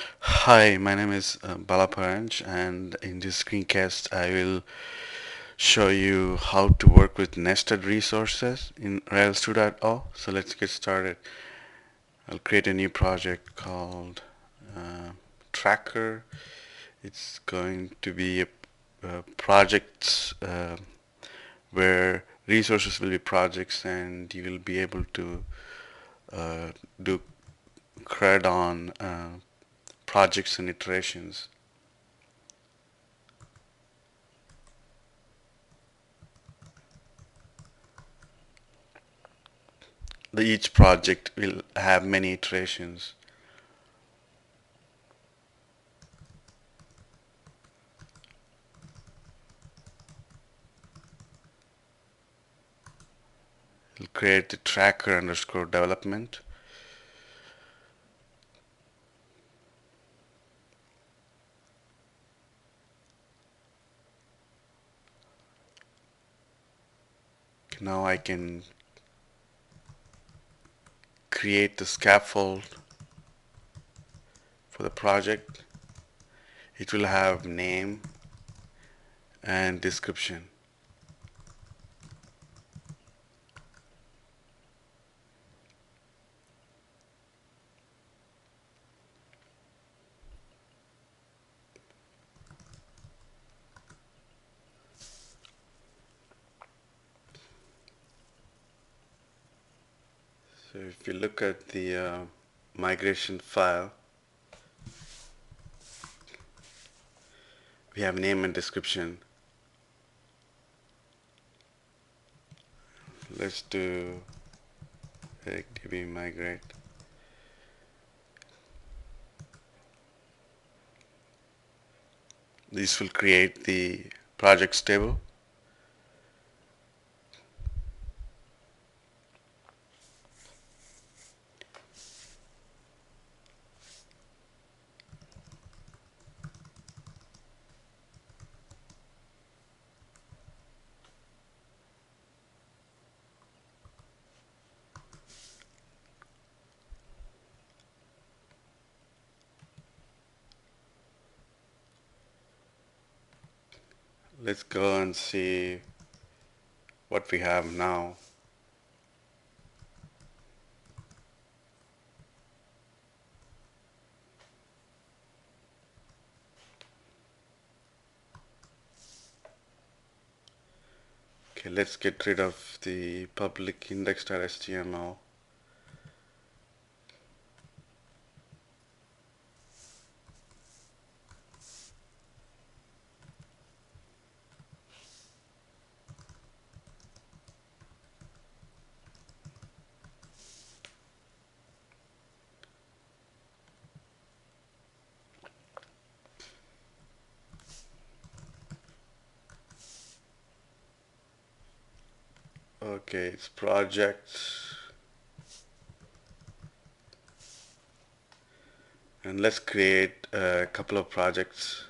Hi, my name is Balaparanj, and in this screencast, I will show you how to work with nested resources in Rails2.0. So let's get started. I'll create a new project called uh, Tracker. It's going to be a project where resources will be projects, and you will be able to uh, do CRUD on projects and iterations. Each project will have many iterations. We'll create the tracker underscore development. Now I can create the scaffold for the project. It will have name and description. So if you look at the migration file, we have name and description. Let's do DB migrate. This will create the projects table. Let's go and see what we have now. Okay, let's get rid of the public index.html. Okay, it's projects. And let's create a couple of projects.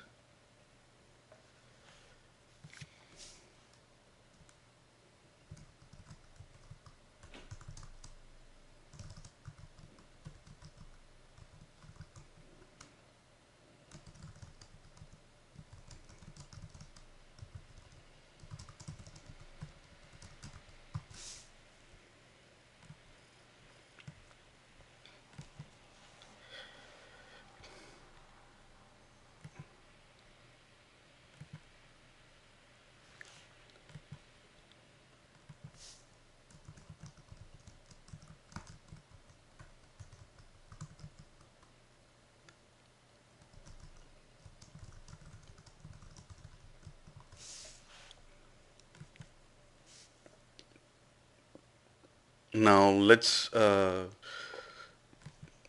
Now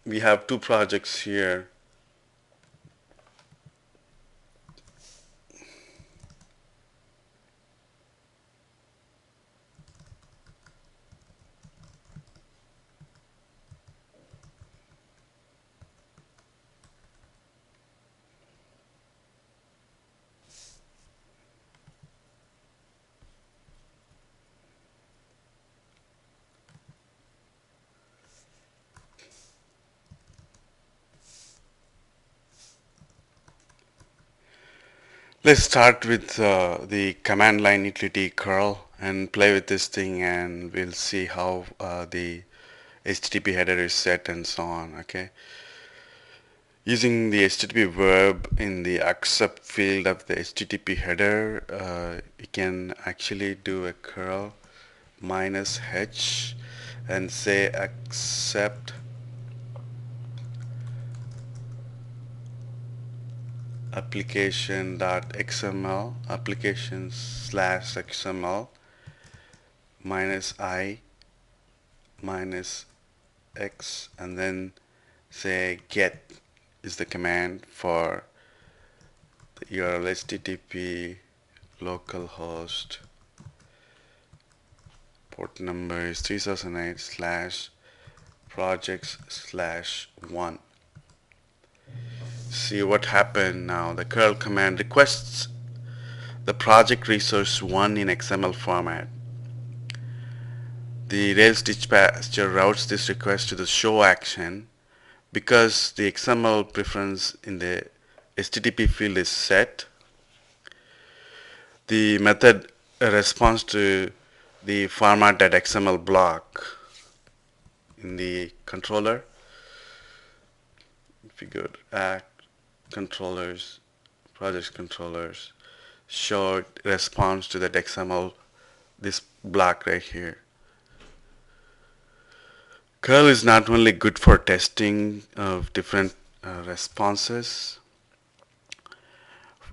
we have two projects here. Let's start with the command line utility curl and play with this thing, and we'll see how the HTTP header is set and so on. Okay, using the HTTP verb in the accept field of the HTTP header, you can actually do a curl -h and say accept application.xml application/xml -i -x, and then say get is the command for the URL http localhost port number is 3008 slash projects slash 1. See what happened now. The curl command requests the project resource 1 in XML format. The Rails dispatcher routes this request to the show action. Because the XML preference in the HTTP field is set, the method responds to the format.xml block in the controller. If you go to act, controllers, projects controllers, show response to that XML, this block right here. Curl is not only good for testing of different responses,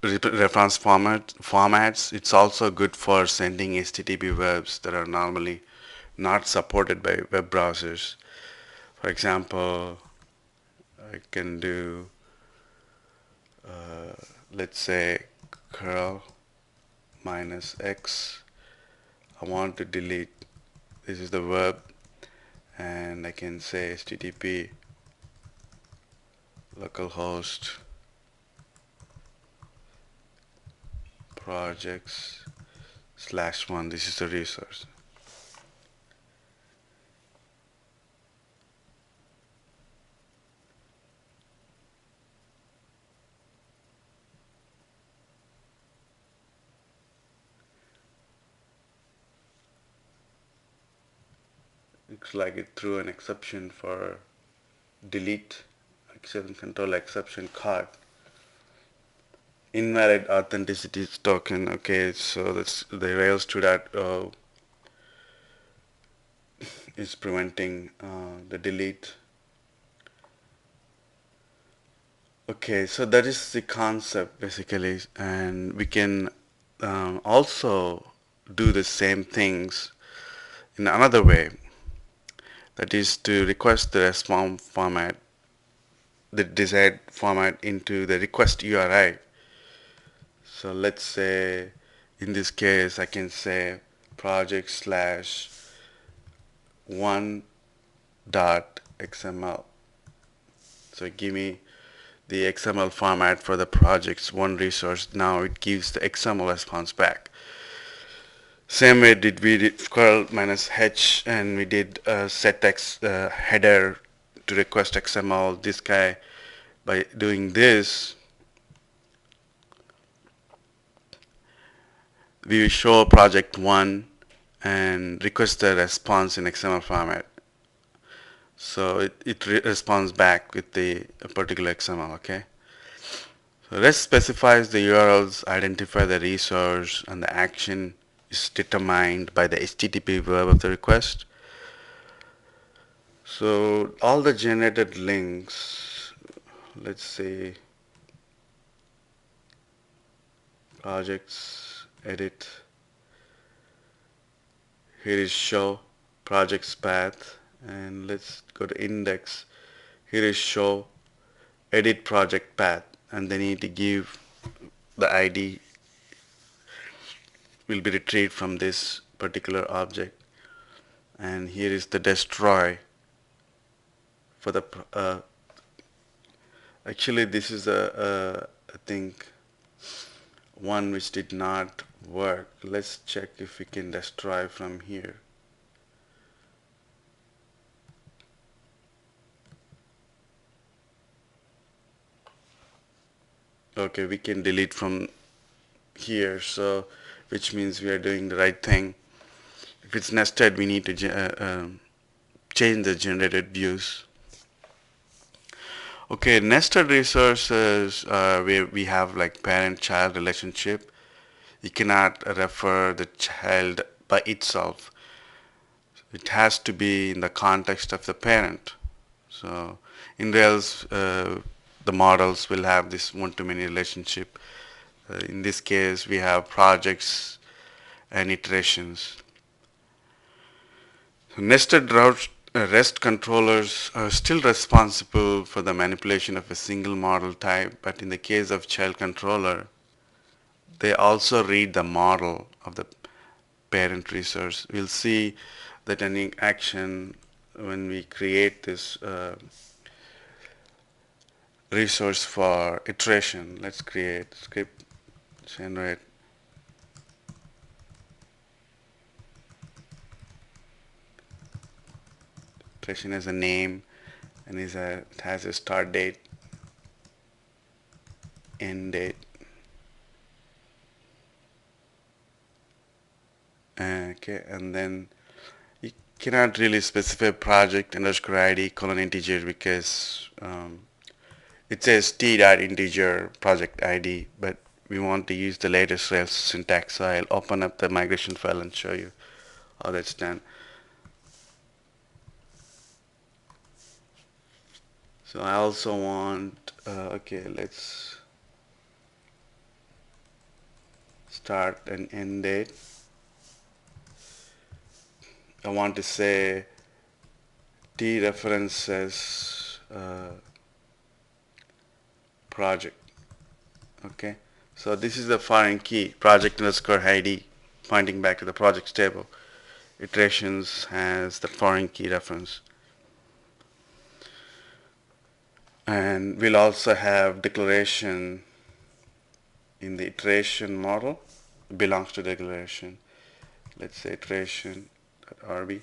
reference formats, it's also good for sending HTTP verbs that are normally not supported by web browsers. For example, I can do, let's say, curl -x. I want to delete, this is the verb, and I can say HTTP localhost projects/1. This is the resource. Looks like it threw an exception for delete, exception control exception card. Invalid authenticity token. Okay, so that's the Rails 2.0 is preventing the delete. Okay, so that is the concept basically, and we can also do the same things in another way. That is to request the response format, the desired format into the request URI. So let's say in this case I can say project/1.xml. So give me the XML format for the project's one resource. Now it gives the XML response back. Same way did we did curl -h, and we did set header to request XML. This guy, by doing this, we will show project 1 and request the response in XML format. So it responds back with the particular XML, okay? So REST specifies the URLs, identify the resource, and the action is determined by the HTTP verb of the request. So all the generated links, let's say projects, edit, here is show projects path, and let's go to index, here is show edit project path, and they need to give the ID will be retrieved from this particular object, and here is the destroy for the actually this is I think one which did not work. Let's check if we can destroy from here. Okay, we can delete from here, so which means we are doing the right thing. If it's nested, we need to change the generated views. Okay, nested resources where we have like parent-child relationship. You cannot refer the child by itself. It has to be in the context of the parent. So in Rails, the models will have this one-to-many relationship. In this case, we have projects and iterations. Nested REST controllers are still responsible for the manipulation of a single model type, but in the case of child controller, they also read the model of the parent resource. We'll see that any action when we create this resource for iteration. Let's create script generate. Iteration has a name and it has a start date, end date. Okay, and then you cannot really specify project underscore ID colon integer because it says t.integer project ID, but we want to use the latest Rails syntax. So I'll open up the migration file and show you how that's done. So I also want, okay, let's start and end date. I want to say t references project. Okay, so this is the foreign key project underscore ID pointing back to the projects table. Iterations has the foreign key reference, and we'll also have declaration in the iteration model belongs to declaration. Let's say iteration.rb.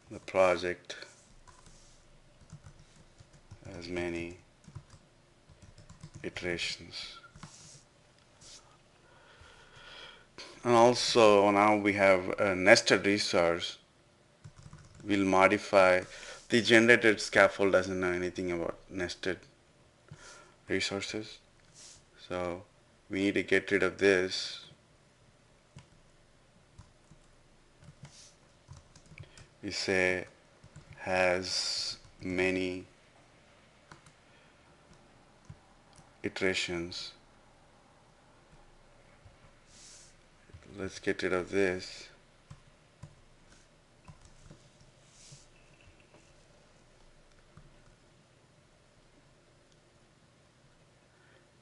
The project has many iterations. And also now we have a nested resource. We'll modify the generated scaffold doesn't know anything about nested resources. So we need to get rid of this. We say has many iterations. Let's get rid of this.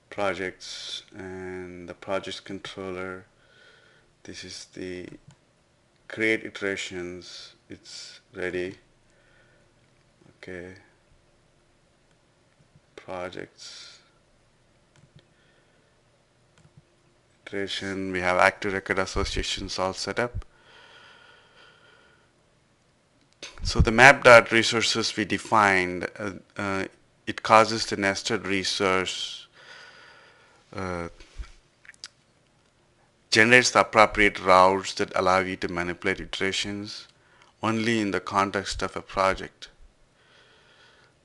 Projects and the projects controller. This is the create iterations. It's ready. Okay. Projects. Iteration. We have active record associations all set up. So the map.resources we defined, it causes the nested resource generates the appropriate routes that allow you to manipulate iterations only in the context of a project.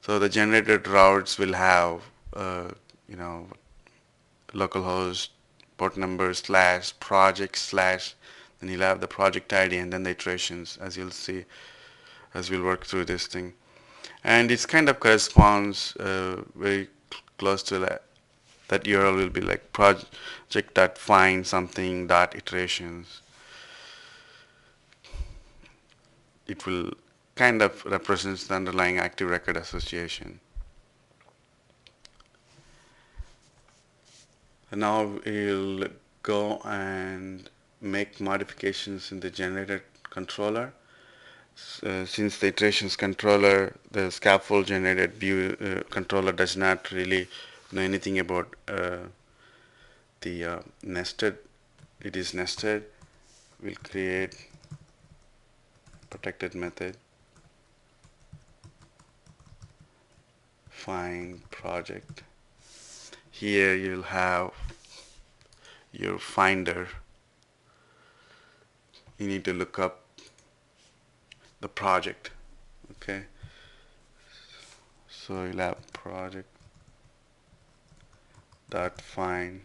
So the generated routes will have, you know, localhost, port number, slash, project, slash, then you'll have the project ID and then the iterations, as you'll see as we'll work through this thing. And it's kind of corresponds very close to that URL will be like project.find something dot iterations. It will kind of represents the underlying active record association. And now we'll go and make modifications in the generated controller. Since the iterations controller, the scaffold generated view controller does not really know anything about the nested, it is nested. We'll create protected method, find project. Here you'll have your finder. You need to look up the project. Okay, so you'll have project dot find.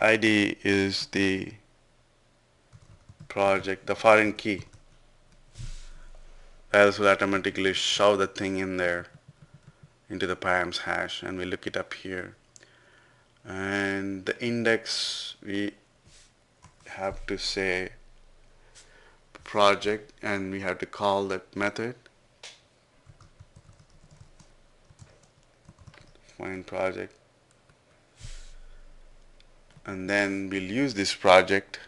ID is the project, the foreign key. Else will automatically shove the thing in there into the params hash, and we look it up here. And the index, we have to say project, and we have to call that method, find project, and then we'll use this project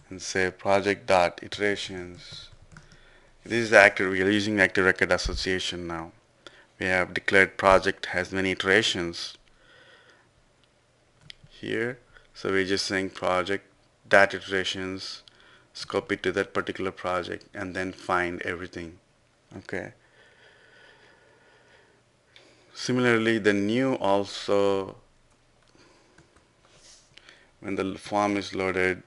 and say project dot iterations. This is the active, we are using active record association now. We have declared project has many iterations here, so we're just saying project dot iterations, scope it to that particular project, and then find everything. Okay. Similarly, the new also, when the form is loaded,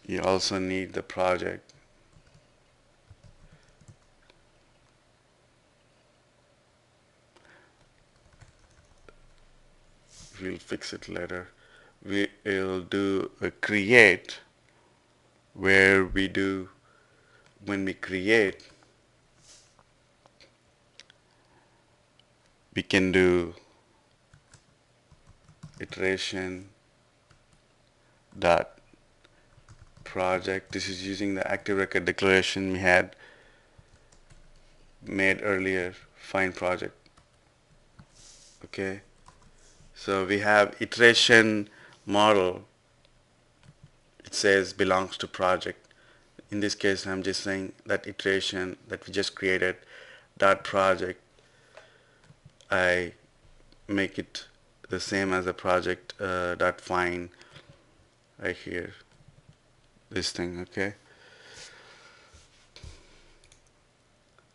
you also need the project. We'll fix it later. We will do a create, where we do, when we create, we can do iteration dot project. This is using the active record declaration we had made earlier, find project. Okay, so we have iteration model, it says belongs to project. In this case, I'm just saying that iteration that we just created dot project, I make it the same as the project dot find right here, this thing. Okay,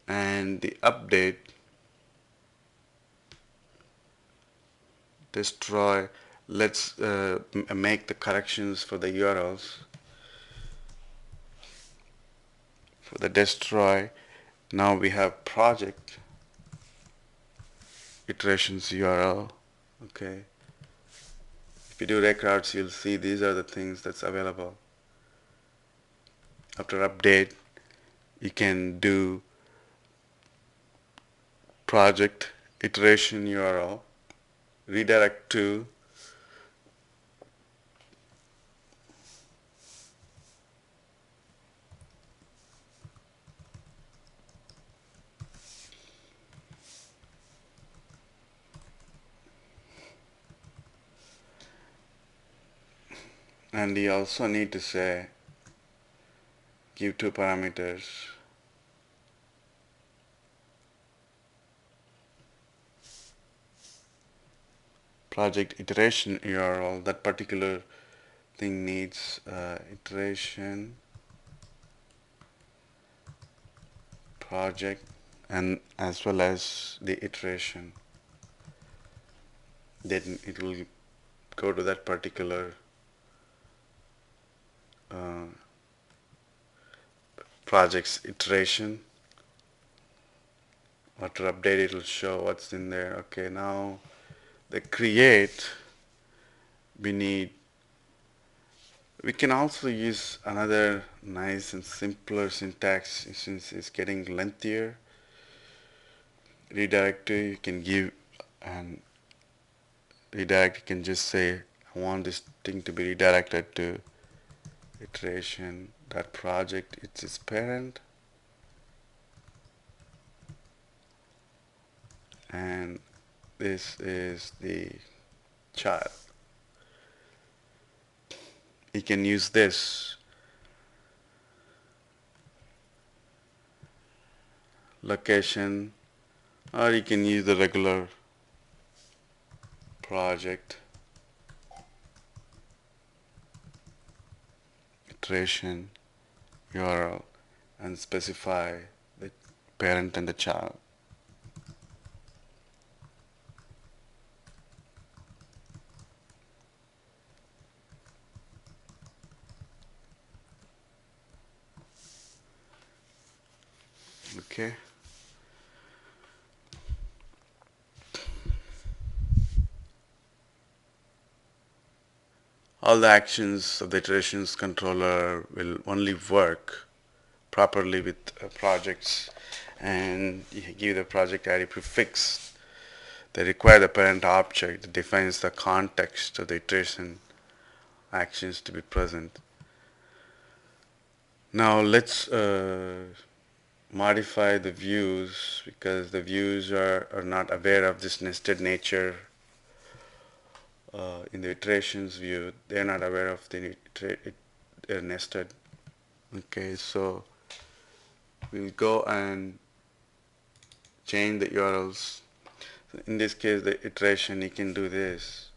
and the update, destroy, let's make the corrections for the URLs. For the destroy, now we have project iterations URL. Okay, if you do records, you'll see these are the things that's available. After update, you can do project iteration URL, redirect to and you also need to say give two parameters. Project iteration URL, that particular thing needs iteration project and as well as the iteration. Then it will go to that particular project's iteration. After update, it will show what's in there. Okay, now the create, we can also use another nice and simpler syntax since it's getting lengthier. Redirect to, you can give and redirect, you can just say I want this thing to be redirected to iteration dot project, it's its parent, and this is the child. You can use this. location, or you can use the regular project iteration URL and specify the parent and the child. Okay. All the actions of the iterations controller will only work properly with projects, and you give the project ID prefix. They require the parent object that defines the context of the iteration actions to be present. Now let's modify the views, because the views are not aware of this nested nature. In the iterations view, they're not aware of the nested. Okay, so we'll go and change the URLs. In this case, the iteration, you can do this.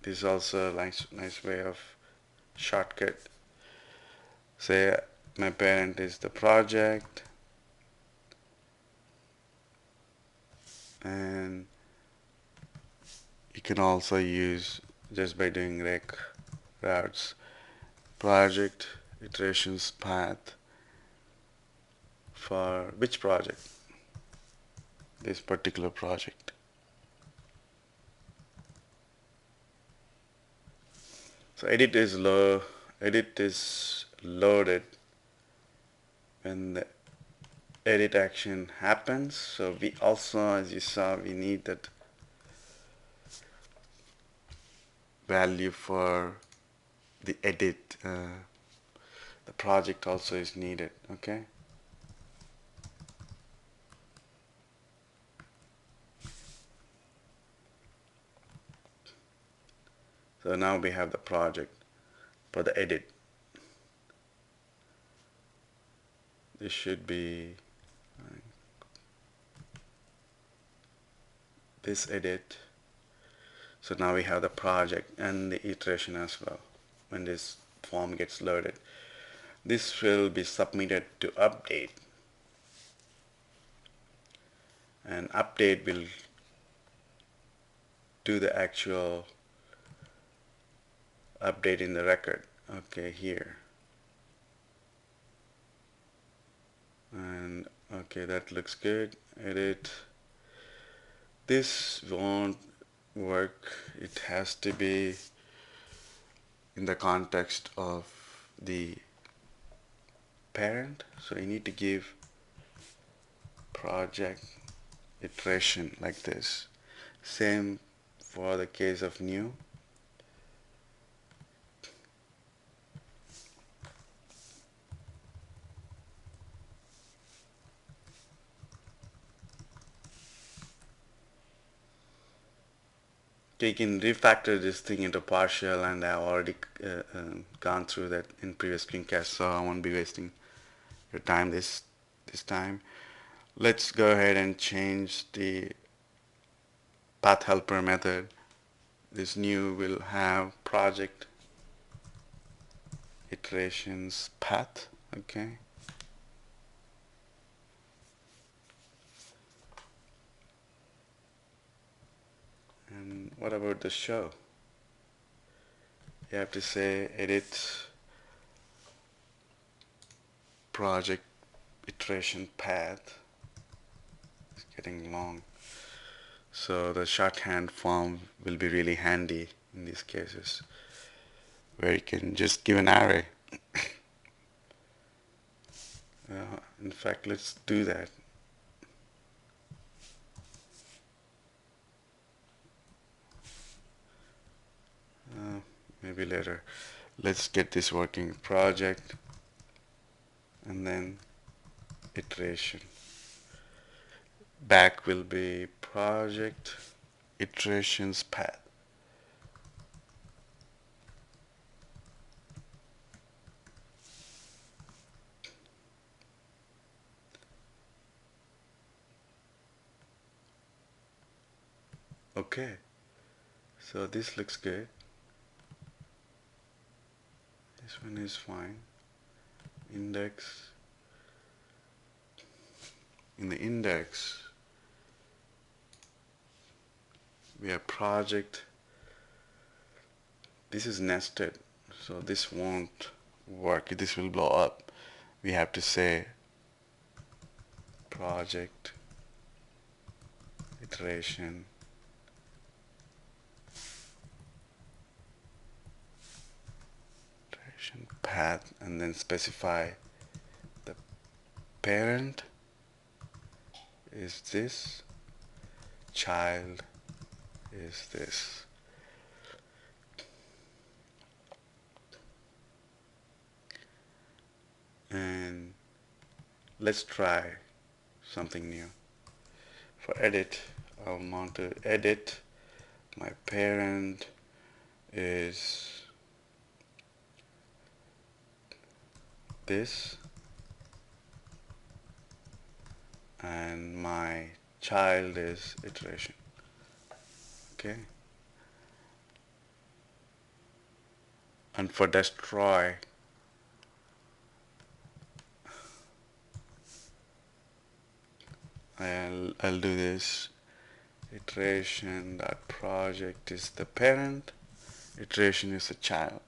This is also a nice way of shortcut. Say my parent is the project, and you can also use just by doing rec routes project iterations path for which project, this particular project. So edit is loaded when the edit action happens. So we also, as you saw, we need that value for the edit. The project also is needed. Okay. So now we have the project for the edit. This should be this edit. So now we have the project and the iteration as well. When this form gets loaded, this will be submitted to update, and update will do the actual update in the record. Okay, here. And okay, that looks good. Edit. This won't work. It has to be in the context of the parent. So you need to give project iteration like this. Same for the case of new. You can refactor this thing into partial, and I've already gone through that in previous screencasts, so I won't be wasting your time this time. Let's go ahead and change the path helper method. This new will have project iterations path. Okay. And what about the show? You have to say edit project iteration path. It's getting long. So the shorthand form will be really handy in these cases, where you can just give an array. In fact, let's do that. Maybe later. Let's get this working. Project, and then iteration. Back will be project iterations path. Okay, so this looks good. This one is fine. Index. In the index, we have project. This is nested, so this won't work. This will blow up. We have to say project iteration path and then specify the parent is this, child is this. And let's try something new. For edit, I want to edit. My parent is this and my child is iteration. Okay. And for destroy, I'll do this. Iteration dot project is the parent, iteration is the child,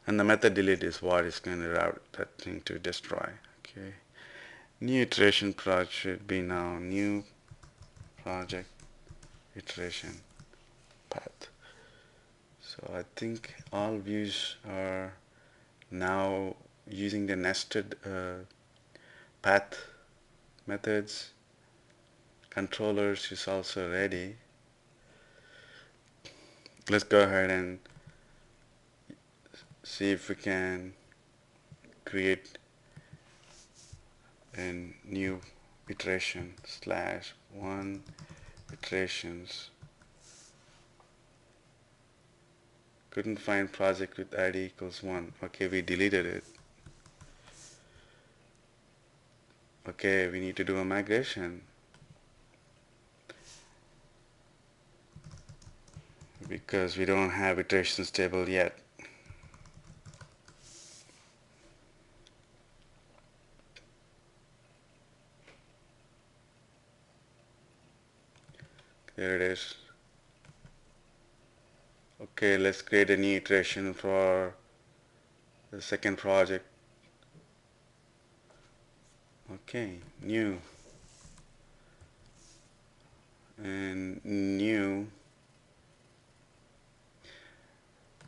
and the method delete is what is going to route that thing to destroy. Okay. New iteration project should be now new project iteration path. So I think all views are now using the nested path methods. Controllers is also ready. Let's go ahead and see if we can create a new iteration slash one iterations. Couldn't find project with ID equals 1. Okay, we deleted it. Okay, we need to do a migration because we don't have iterations table yet. There it is. Okay, let's create a new iteration for the second project. Okay, new and new.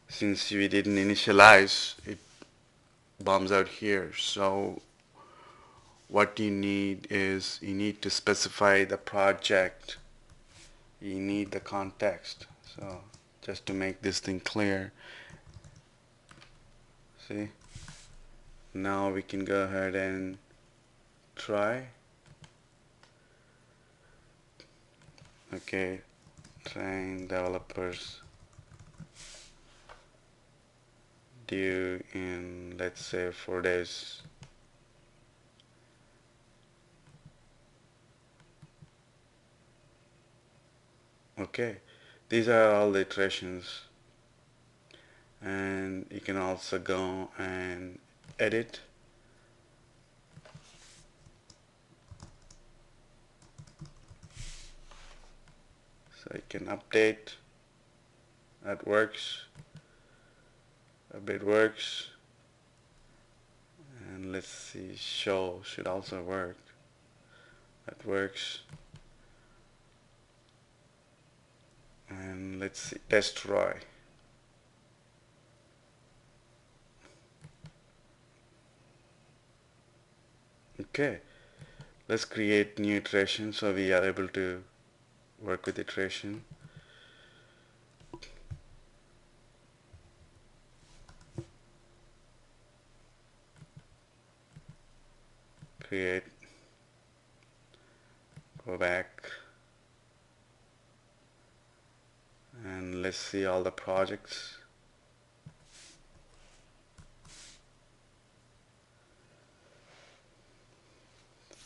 Since we didn't initialize, it bombs out here. So what you need is you need to specify the project. You need the context. So just to make this thing clear, see, now we can go ahead and try. Okay, train developers due in, let's say, 4 days. Okay, these are all the iterations, and you can also go and edit. So you can update. That works. Update works. And let's see, show should also work. That works. And let's see, destroy. Okay, let's create new iteration so we are able to work with iteration. Create, go back, and let's see all the projects.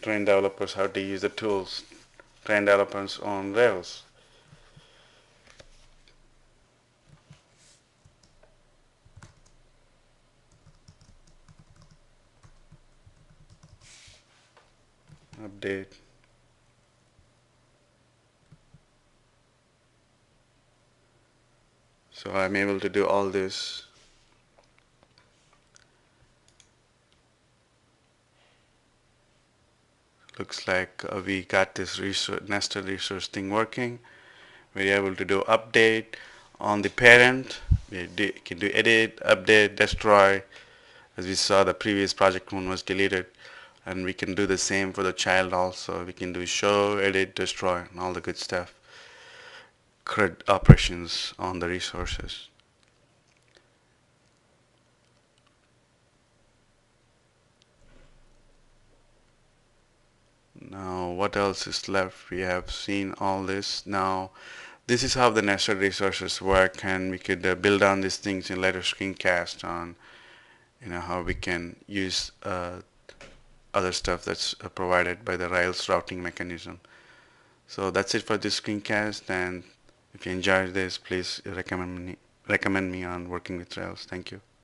Train developers how to use the tools. Train developers on Rails. update. So I'm able to do all this. Looks like we got this nested resource thing working. We're able to do update on the parent. Can do edit, update, destroy. As we saw, the previous project one was deleted. And we can do the same for the child also. We can do show, edit, destroy, and all the good stuff. CRUD operations on the resources. Now, what else is left? We have seen all this. Now, this is how the nested resources work, and we could build on these things in later screencast on, how we can use other stuff that's provided by the Rails routing mechanism. So that's it for this screencast, and if you enjoyed this, please recommend me on working with Rails. Thank you.